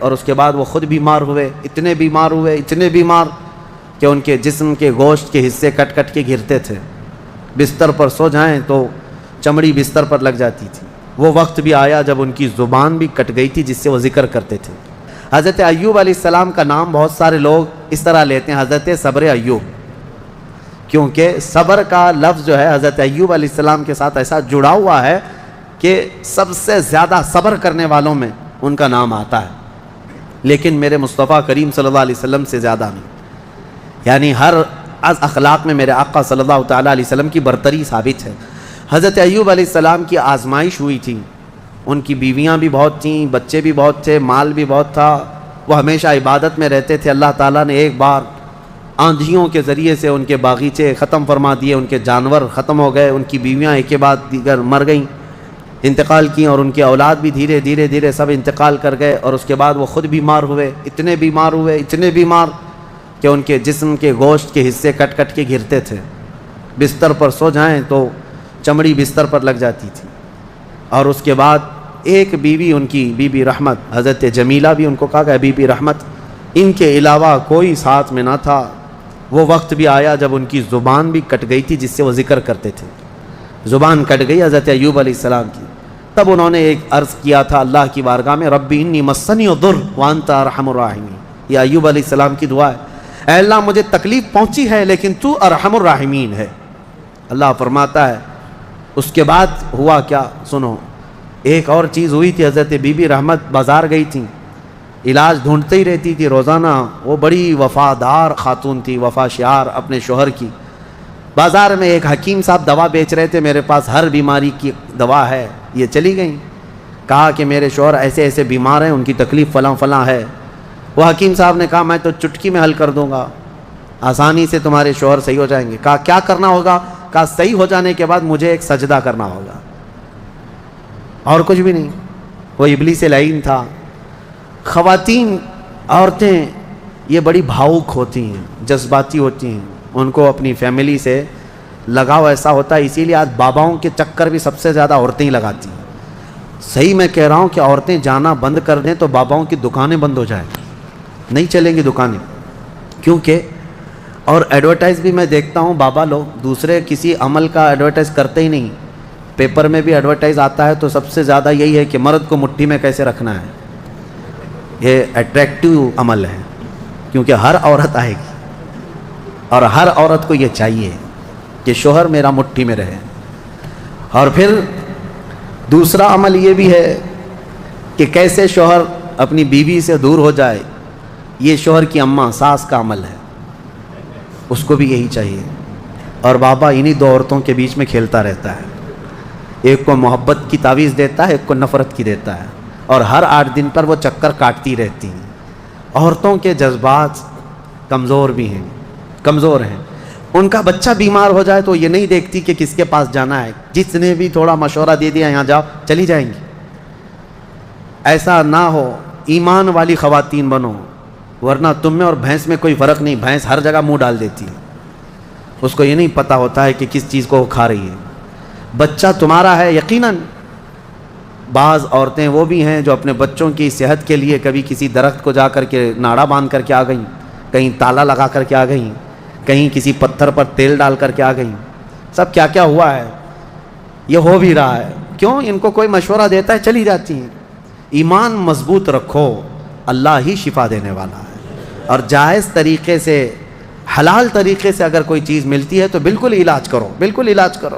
اور اس کے بعد وہ خود بیمار ہوئے، اتنے بیمار کہ ان کے جسم کے گوشت کے حصے کٹ کٹ کے گرتے تھے، بستر پر سو جائیں تو چمڑی بستر پر لگ جاتی تھی۔ وہ وقت بھی آیا جب ان کی زبان بھی کٹ گئی تھی جس سے وہ ذکر کرتے تھے۔ حضرت ایوب علیہ السلام کا نام بہت سارے لوگ اس طرح لیتے ہیں، حضرت صبر ایوب، کیونکہ صبر کا لفظ جو ہے حضرت ایوب علیہ السلام کے ساتھ ایسا جڑا ہوا ہے کہ سب سے زیادہ صبر کرنے والوں میں ان کا نام آتا ہے، لیکن میرے مصطفیٰ کریم صلی اللہ علیہ وسلم سے زیادہ نہیں، یعنی ہر اخلاق میں میرے آقا صلی اللہ تعالیٰ علیہ وسلم کی برتری ثابت ہے۔ حضرت ایوب علیہ السلام کی آزمائش ہوئی تھی، ان کی بیویاں بھی بہت تھیں، بچے بھی بہت تھے، مال بھی بہت تھا، وہ ہمیشہ عبادت میں رہتے تھے۔ اللہ تعالیٰ نے ایک بار آندھیوں کے ذریعے سے ان کے باغیچے ختم فرما دیے، ان کے جانور ختم ہو گئے، ان کی بیویاں ایک کے بعد دیگر مر گئیں، انتقال کیں، اور ان کی اولاد بھی دھیرے دھیرے سب انتقال کر گئے، اور اس کے بعد وہ خود بیمار ہوئے، اتنے بیمار کہ ان کے جسم کے گوشت کے حصے کٹ کٹ کے گرتے تھے، بستر پر سو جائیں تو چمڑی بستر پر لگ جاتی تھی۔ اور اس کے بعد ایک بیوی، ان کی بی بی رحمت، حضرت جمیلہ بھی ان کو کہا کہ بی بی رحمت، ان کے علاوہ کوئی ساتھ میں نہ تھا۔ وہ وقت بھی آیا جب ان کی زبان بھی کٹ گئی تھی جس سے وہ ذکر کرتے تھے، زبان کٹ گئی حضرت ایوب علیہ السلام کی۔ تب انہوں نے ایک عرض کیا تھا اللہ کی بارگاہ میں، ربی انی مسنی الضر وانت ارحم الراحمین، یہ ایوب علیہ السلام کی دعا ہے، اے اللہ مجھے تکلیف پہنچی ہے لیکن تو ارحم الراحمین ہے۔ اللہ فرماتا ہے اس کے بعد ہوا کیا سنو، ایک اور چیز ہوئی تھی، حضرت بی بی رحمت بازار گئی تھیں، علاج ڈھونڈتے ہی رہتی تھی روزانہ، وہ بڑی وفادار خاتون تھی، وفا شعار اپنے شوہر کی۔ بازار میں ایک حکیم صاحب دوا بیچ رہے تھے، میرے پاس ہر بیماری کی دوا ہے، یہ چلی گئیں، کہا کہ میرے شوہر ایسے ایسے بیمار ہیں، ان کی تکلیف فلاں فلاں ہے۔ وہ حکیم صاحب نے کہا میں تو چٹکی میں حل کر دوں گا، آسانی سے تمہارے شوہر صحیح ہو جائیں گے۔ کہا کیا کرنا ہوگا؟ کہا صحیح ہو جانے کے بعد مجھے ایک سجدہ کرنا ہوگا، اور کچھ بھی نہیں۔ وہ ابلیس لعین تھا۔ خواتین، عورتیں یہ بڑی بھاؤک ہوتی ہیں، جذباتی ہوتی ہیں، ان کو اپنی فیملی سے لگاؤ ایسا ہوتا ہے، اسی لیے آج باباؤں کے چکر بھی سب سے زیادہ عورتیں ہی لگاتی ہیں۔ صحیح میں کہہ رہا ہوں کہ عورتیں جانا بند کر دیں تو باباؤں کی دکانیں بند ہو جائیں، نہیں چلیں گی دکانیں، کیونکہ اور ایڈورٹائز بھی میں دیکھتا ہوں، بابا لوگ دوسرے کسی عمل کا ایڈورٹائز کرتے ہی نہیں، پیپر میں بھی ایڈورٹائز آتا ہے تو سب سے زیادہ یہی ہے کہ مرد کو مٹھی میں کیسے رکھنا ہے، یہ اٹریکٹیو عمل ہے، کیونکہ ہر عورت آئے گی اور ہر عورت کو یہ چاہیے کہ شوہر میرا مٹھی میں رہے۔ اور پھر دوسرا عمل یہ بھی ہے کہ کیسے شوہر اپنی بیوی سے دور ہو جائے، یہ شوہر کی اماں ساس کا عمل ہے، اس کو بھی یہی چاہیے۔ اور بابا انہی دو عورتوں کے بیچ میں کھیلتا رہتا ہے، ایک کو محبت کی تعویذ دیتا ہے، ایک کو نفرت کی دیتا ہے، اور ہر 8 دن پر وہ چکر کاٹتی رہتی ہیں۔ عورتوں کے جذبات کمزور بھی ہیں، کمزور ہیں، ان کا بچہ بیمار ہو جائے تو یہ نہیں دیکھتی کہ کس کے پاس جانا ہے، جس نے بھی تھوڑا مشورہ دے دیا یہاں جاؤ چلی جائیں گی۔ ایسا نہ ہو، ایمان والی خواتین بنو، ورنہ تم میں اور بھینس میں کوئی فرق نہیں، بھینس ہر جگہ منہ ڈال دیتی ہے، اس کو یہ نہیں پتہ ہوتا ہے کہ کس چیز کو وہ کھا رہی ہے۔ بچہ تمہارا ہے یقیناً۔ بعض عورتیں وہ بھی ہیں جو اپنے بچوں کی صحت کے لیے کبھی کسی درخت کو جا کر کے ناڑا باندھ کر کے آ گئیں، کہیں تالا لگا کر کے آ گئیں، کہیں کسی پتھر پر تیل ڈال کر کے آ گئیں، سب کیا کیا ہوا ہے، یہ ہو بھی رہا ہے۔ کیوں؟ ان کو کوئی مشورہ دیتا ہے چلی جاتی ہیں۔ ایمان مضبوط رکھو، اللہ ہی شفا دینے والا ہے، اور جائز طریقے سے، حلال طریقے سے اگر کوئی چیز ملتی ہے تو بالکل علاج کرو، بالکل علاج کرو،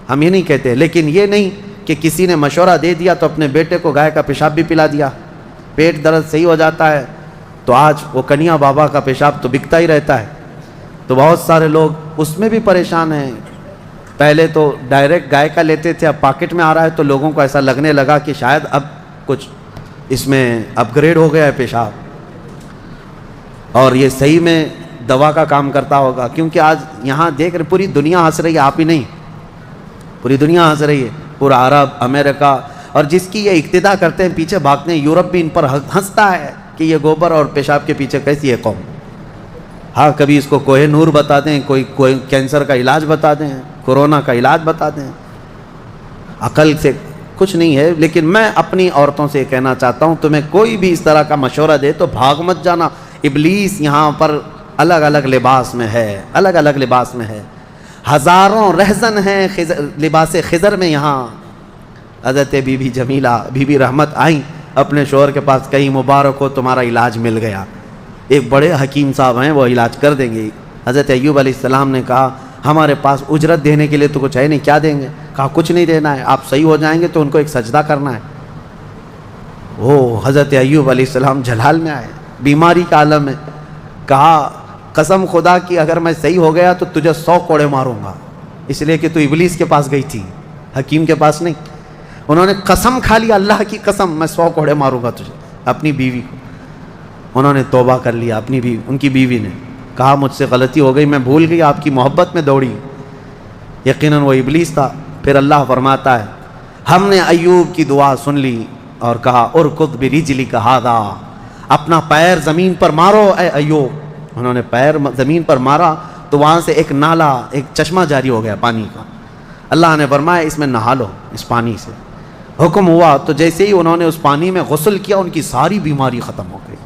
ہم یہ نہیں کہتے، لیکن یہ نہیں کہ کسی نے مشورہ دے دیا تو اپنے بیٹے کو گائے کا پیشاب بھی پلا دیا، پیٹ درد صحیح ہو جاتا ہے تو آج وہ کنیا بابا کا پیشاب تو بکتا ہی رہتا ہے، تو بہت سارے لوگ اس میں بھی پریشان ہیں۔ پہلے تو ڈائریکٹ گائے کا لیتے تھے، اب پاکٹ میں آ رہا ہے تو لوگوں کو ایسا لگنے لگا کہ شاید اب کچھ اس میں اپ گریڈ ہو گیا ہے پیشاب، اور یہ صحیح میں دوا کا کام کرتا ہوگا، کیونکہ آج یہاں دیکھ رہے پوری دنیا ہنس رہی ہے، آپ ہی نہیں، پوری دنیا ہنس رہی ہے، پورا عرب، امریکہ، اور جس کی یہ اقتدا کرتے ہیں پیچھے بھاگتے ہیں، یورپ بھی ان پر ہنستا ہے کہ یہ گوبر اور پیشاب کے پیچھے کیسی ہے قوم۔ ہاں کبھی اس کو کوہ نور بتا دیں، کوئی کینسر کا علاج بتا دیں، کورونا کا علاج بتا دیں، عقل سے کچھ نہیں ہے، لیکن میں اپنی عورتوں سے کہنا چاہتا ہوں تمہیں کوئی بھی اس طرح کا مشورہ دے تو بھاگ مت جانا، ابلیس یہاں پر الگ الگ لباس میں ہے، الگ الگ لباس میں ہے، ہزاروں رہزن ہیں لباس خضر میں یہاں۔ حضرت بی بی جمیلہ بی بی رحمت آئیں اپنے شوہر کے پاس، کہیں مبارک ہو تمہارا علاج مل گیا، ایک بڑے حکیم صاحب ہیں وہ علاج کر دیں گے۔ حضرت ایوب علیہ السلام نے کہا ہمارے پاس اجرت دینے کے لیے تو کچھ ہے نہیں، کیا دیں گے؟ کہا کچھ نہیں دینا ہے، آپ صحیح ہو جائیں گے تو ان کو ایک سجدہ کرنا ہے۔ وہ حضرت ایوب علیہ السلام جلال میں آئے، بیماری کا عالم میں، کہا قسم خدا کی اگر میں صحیح ہو گیا تو تجھے 100 کوڑے ماروں گا، اس لیے کہ تو ابلیس کے پاس گئی تھی، حکیم کے پاس نہیں۔ انہوں نے قسم کھا لیا، اللہ کی قسم میں 100 کوڑے ماروں گا تجھے، اپنی بیوی کو۔ انہوں نے توبہ کر لیا، ان کی بیوی نے کہا مجھ سے غلطی ہو گئی، میں بھول گئی، آپ کی محبت میں دوڑی، یقیناً وہ ابلیس تھا۔ پھر اللہ فرماتا ہے ہم نے ایوب کی دعا سن لی اور کہا ارکض برجلک ھذا، اپنا پیر زمین پر مارو اے ایوب۔ انہوں نے پیر زمین پر مارا تو وہاں سے ایک نالا، ایک چشمہ جاری ہو گیا پانی کا۔ اللہ نے فرمایا اس میں نہا لو، اس پانی سے۔ حکم ہوا تو جیسے ہی انہوں نے اس پانی میں غسل کیا ان کی ساری بیماری ختم ہو گئی۔